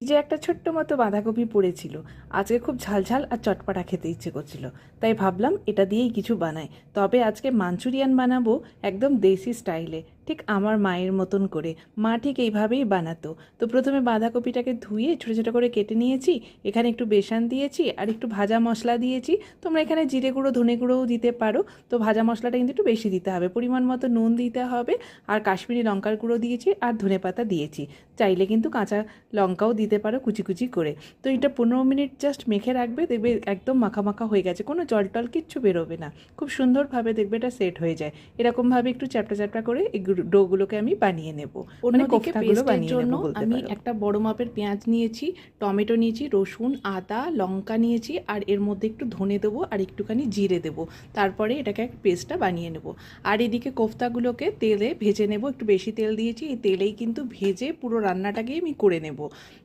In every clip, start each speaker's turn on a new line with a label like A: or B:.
A: যে একটা ছোট্ট মতো বাঁধাকপি পড়েছিল, আজকে খুব ঝালঝাল আর চটপটা খেতে ইচ্ছে করছিল, তাই ভাবলাম এটা দিয়েই কিছু বানাই। তবে আজকে মাঞ্চুরিয়ান বানাবো একদম দেশি স্টাইলে, ঠিক আমার মায়ের মতন করে। মা ঠিক এইভাবেই বানাতো। তো প্রথমে বাঁধাকপিটাকে ধুয়ে ছোটো ছোটো করে কেটে নিয়েছি, এখানে একটু বেসন দিয়েছি আর একটু ভাজা মশলা দিয়েছি। তোমরা এখানে জিরে গুঁড়ো ধনে গুঁড়োও দিতে পারো। তো ভাজা মশলাটা কিন্তু একটু বেশি দিতে হবে, পরিমাণ মতো নুন দিতে হবে, আর কাশ্মীরি লঙ্কার গুঁড়ো দিয়েছি আর ধনেপাতা দিয়েছি। চাইলে কিন্তু কাঁচা লঙ্কাও দিতে পারো কুচি কুচি করে। তো এটা 15 মিনিট জাস্ট মেখে রাখবে, দেখবে একদম মাখা মাখা হয়ে গেছে, কোনো জল টল কিচ্ছু বেরোবে না। খুব সুন্দরভাবে দেখবে এটা সেট হয়ে যায়। এরকমভাবে একটু চ্যাপটা চ্যাপটা করে এই ডোগুলোকে আমি বানিয়ে নেব, মানে কোফতাগুলো বানিয়ে নেব বলতে পারো। আমি একটা বড় মাপের পেঁয়াজ নিয়েছি, টমেটো নিয়েছি, রসুন, আদা, লঙ্কা নিয়েছি, আর এর মধ্যে একটু ধনে দেবো আর একটুখানি জিরে দেবো। তারপরে এটাকে এক পেস্টটা বানিয়ে নেব। আর এদিকে কোফতাগুলোকে তেলে ভেজে নেব, একটু বেশি তেল দিয়েছি, এই তেলেই কিন্তু ভেজে পুরো রান্নাটাকেই আমি করে নেব।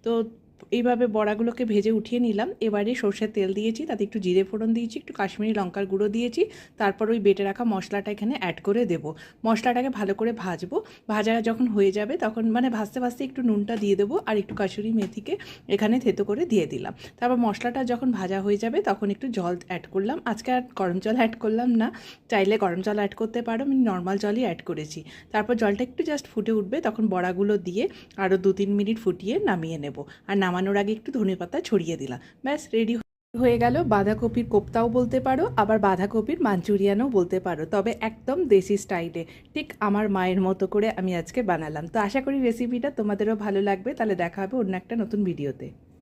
A: তো এইভাবে বড়াগুলোকে ভেজে উঠিয়ে নিলাম। এবারে সর্ষের তেল দিয়েছি, তাতে একটু জিরে ফোড়ন দিয়েছি, একটু কাশ্মীরি লঙ্কার গুঁড়ো দিয়েছি। তারপর ওই বেটে রাখা মশলাটা এখানে অ্যাড করে দেবো। মশলাটাকে ভালো করে ভাজবো। ভাজা যখন হয়ে যাবে তখন মানে ভাজতে ভাজতে একটু নুনটা দিয়ে দেবো, আর একটু কাসুরি মেথিকে এখানে থেতো করে দিয়ে দিলাম। তারপর মশলাটা যখন ভাজা হয়ে যাবে তখন একটু জল অ্যাড করলাম। আজকে আর গরম জল অ্যাড করলাম না, চাইলে গরম জল অ্যাড করতে পারো, আমি নর্মাল জলই অ্যাড করেছি। তারপর জলটা একটু জাস্ট ফুটে উঠবে, তখন বড়াগুলো দিয়ে আরও 2-3 মিনিট ফুটিয়ে নামিয়ে নেব। আর নামানোর আগে একটু ধনেপাতা ছড়িয়ে দিলাম, ব্যাস রেডি হয়ে গেল বাঁধাকপির কোপ্তাও বলতে পারো, আবার বাঁধাকপির মাঞ্চুরিয়ানও বলতে পারো, তবে একদম দেশি স্টাইলে, ঠিক আমার মায়ের মতো করে আমি আজকে বানালাম। তো আশা করি রেসিপিটা তোমাদেরও ভালো লাগবে। তাহলে দেখা হবে অন্য একটা নতুন ভিডিওতে।